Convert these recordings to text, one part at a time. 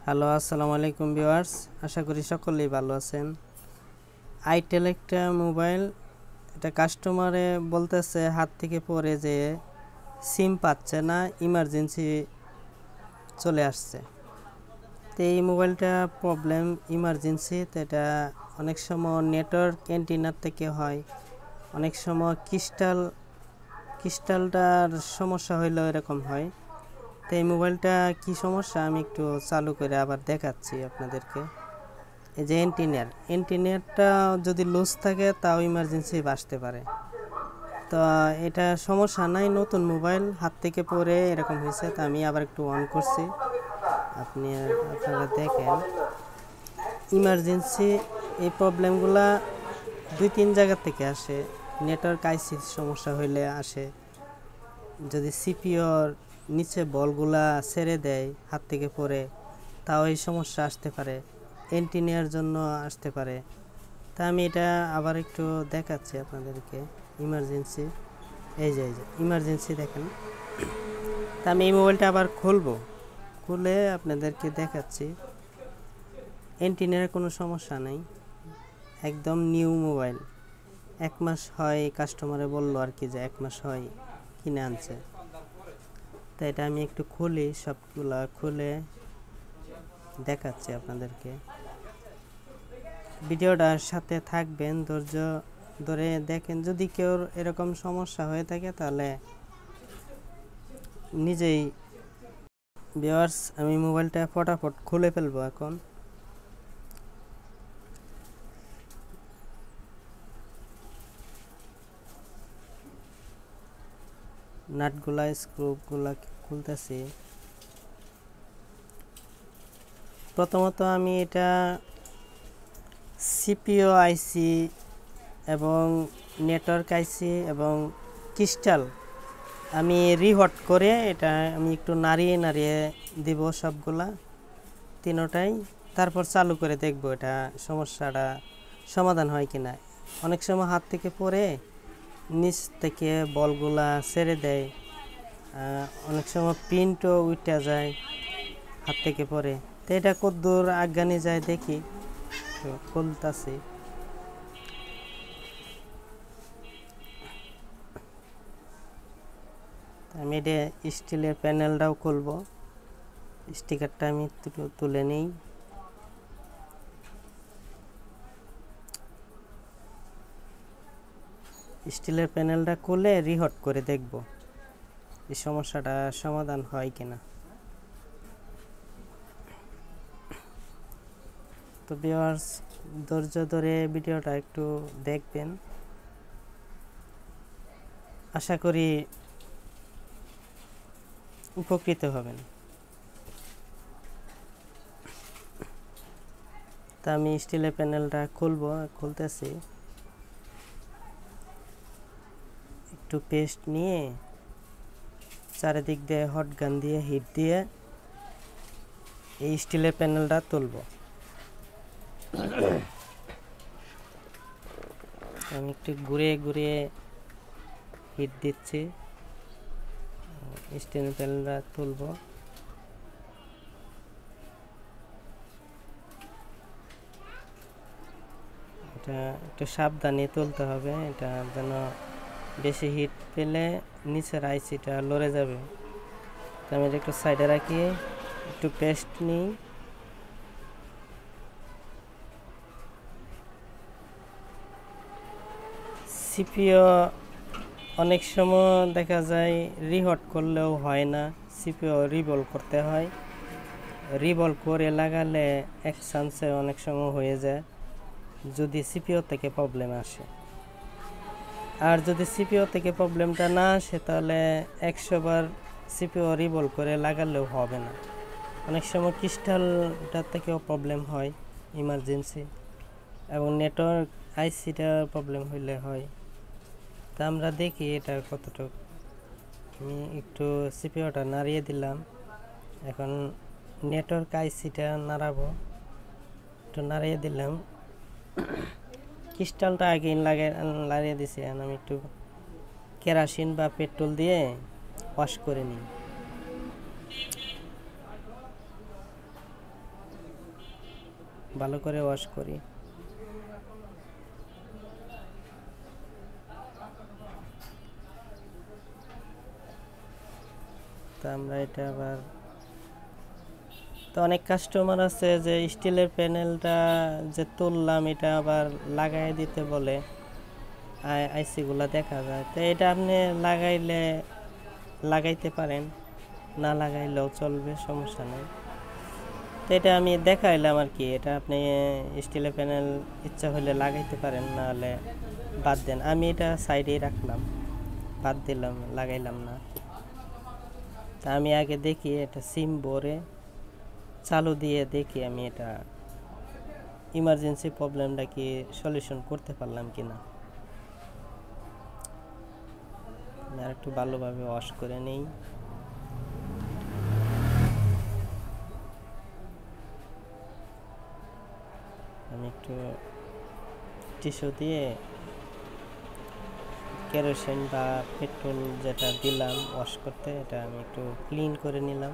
Hello, আসসালামু আলাইকুম viewers. আশা করি সকলেই ভালো আছেন। আইটেল একটা মোবাইল, এটা কাস্টমারে বলতেছে হাত থেকে পড়ে যে সিম পাচ্ছে না, ইমার্জেন্সি চলে আসছে। তো এই মোবাইলটা প্রবলেম ইমার্জেন্সি, তো এটা অনেক সময় নেটওয়ার্ক অ্যান্টিনার থেকে হয়, অনেক সময় ক্রিস্টালটার সমস্যা হইলেও এরকম হয়। তো এই মোবাইলটা কি সমস্যা আমি একটু চালু করে আবার দেখাচ্ছি আপনাদেরকে। এই যে এন্টিনিয়ারটা যদি লুজ থাকে তাও ইমার্জেন্সি বাসতে পারে। তো এটা সমস্যা নাই, নতুন মোবাইল হাত থেকে পড়ে এরকম হয়েছে। তো আমি আবার একটু অন করছি, আপনারা দেখেন। ইমার্জেন্সি এই প্রবলেমগুলা 2-3 জায়গা থেকে আসে। নেটওয়ার্ক আইসির সমস্যা হইলে আসে, যদি সিপিওর নিচে বলগুলা ছেড়ে দেয় হাত থেকে পড়ে তাও এই সমস্যা আসতে পারে, এন্টিনিয়ার জন্য আসতে পারে। তা আমি এটা আবার একটু দেখাচ্ছি আপনাদেরকে। ইমার্জেন্সি, এই যে ইমার্জেন্সি দেখেন। তা আমি এই মোবাইলটা আবার খুলে আপনাদেরকে দেখাচ্ছি। এন্টিনিয়ার কোনো সমস্যা নেই, একদম নিউ মোবাইল। 1 মাস হয়, কাস্টমারে বললো আর কি যে 1 মাস হয় কিনে আনছে। তো এটা আমি একটু খুলি, সবগুলা খুলে দেখাচ্ছি আপনাদেরকে। ভিডিওটার সাথে থাকবেন, ধৈর্য ধরে দেখেন। যদি কেউ এরকম সমস্যা হয়ে থাকে তাহলে নিজেই ভিউয়ার্স, আমি মোবাইলটা ফটাফট খুলে ফেলবো এখন। নাটগুলা স্ক্রুগুলা খুলতেছি। প্রথমত আমি এটা সিপিইউ আইসি এবং নেটওয়ার্ক আইসি এবং ক্রিস্টাল আমি রিহট করে এটা আমি একটু নাড়িয়ে দিব সবগুলা, তিনোটাই। তারপর চালু করে দেখব এটা সমস্যাটা সমাধান হয় কিনা। অনেক সময় হাত থেকে পড়ে নিচ থেকে বলগুলা ছেড়ে দেয়, অনেক সময় প্রিন্টও উঠে যায় হাত থেকে পড়ে। তো এটা কতদূর আজ্ঞানি যায় দেখি, খুলতাছি। আমি এটা স্টিলের প্যানেলটাও খুলবো, স্টিকারটা আমি তুলে নিই। স্টিলের প্যানেলটা খুলে রিহট করে দেখব এই সমস্যাটা সমাধান হয় কিনা। তো ভিউয়ার্স, ধৈর্য ধরে ভিডিওটা একটু দেখবেন, আশা করি উপকৃত হবেন। তা আমি স্টিলের প্যানেলটা খুলতেছি। একটু পেস্ট নিয়ে চারিদিক দিয়ে হট গান দিয়ে হিট দিয়ে এই স্টিলের প্যানেলটা তুলব। আমি একটু ঘুরিয়ে হিট দিচ্ছি, স্টিলের প্যানেলটা তুলব। এটা একটু সাবধানে তুলতে হবে, এটা যেন বেশি হিট পেলে নিচের আইসিটা লড়ে যাবে। তো আমি একটু সাইডে রাখি, একটু পেস্ট নিই। সিপিইউ অনেক সময় দেখা যায় রিহট করলেও হয় না, সিপিইউ রিভল করতে হয়। রিভল করে লাগালে এক চান্সে অনেক সময় হয়ে যায় যদি সিপিইউ থেকে প্রবলেম আসে। আর যদি সিপিইউ থেকে প্রবলেমটা না আসে তাহলে 100 বার সিপিইউ রিভল করে লাগালেও হবে না। অনেক সময় ক্রিস্টালটার থেকেও প্রবলেম হয় ইমার্জেন্সি, এবং নেটওয়ার্ক আইসিটার প্রবলেম হইলে হয়। তা আমরা দেখি এটা কতটুকু। আমি একটু সিপিইউটা নাড়িয়ে দিলাম, এখন নেটওয়ার্ক আইসিটা নাড়াবো। একটু নাড়িয়ে দিলাম, ক্রিস্টালটা আগে লাগিয়ে দিছি। আমি একটু কেরোসিন বা পেট্রোল দিয়ে ওয়াশ করে নিই। ভালো করে ওয়াশ করি। তো আমরা এটা আবার, তো অনেক কাস্টমার আছে যে স্টিলের প্যানেলটা যে তুললাম এটা আবার লাগাই দিতে বলে, আইসিগুলো দেখা যায়। তো এটা আপনি লাগাইতে পারেন, না লাগাইলেও চলবে, সমস্যা নেই। তো এটা আমি দেখাইলাম আর কি। এটা আপনি স্টিলের প্যানেল ইচ্ছা হলে লাগাইতে পারেন, না হলে বাদ দেন। আমি এটা সাইডেই রাখলাম, বাদ দিলাম, লাগাইলাম না। তা আমি আগে দেখি এটা সিম ভরে চালু দিয়ে দেখি আমি এটা ইমার্জেন্সি প্রবলেমটা কি সলিউশন করতে পারলাম কিনা। আর একটু ভালোভাবে ওয়াশ করে নেই। আমি একটু টিস্যু দিয়ে কেরোসিন বা পেট্রোল যেটা দিলাম ওয়াশ করতে, এটা আমি একটু ক্লিন করে নিলাম।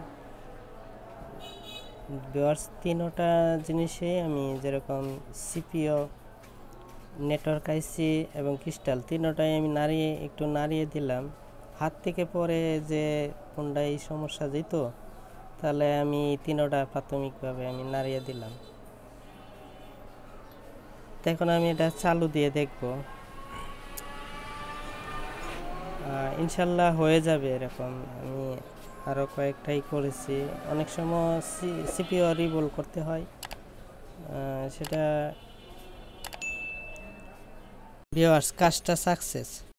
ভিউয়ার্স, তিনোটা জিনিসে আমি যেরকম সিপিইউ, নেটওয়ার্ক আইসি এবং ক্রিস্টাল তিনোটাই আমি একটু নাড়িয়ে দিলাম। হাত থেকে পরে যে কোনটা এই সমস্যা যেত, তাহলে আমি তিনোটা প্রাথমিকভাবে আমি নাড়িয়ে দিলাম। তো এখন আমি এটা চালু দিয়ে দেখব, ইনশাল্লাহ হয়ে যাবে এরকম। আমি আরও কয়েকটাই করেছি। অনেক সময় সিপিইউ রিবুল করতে হয়, সেটা ভিউয়ার্স কাজটা সাকসেস।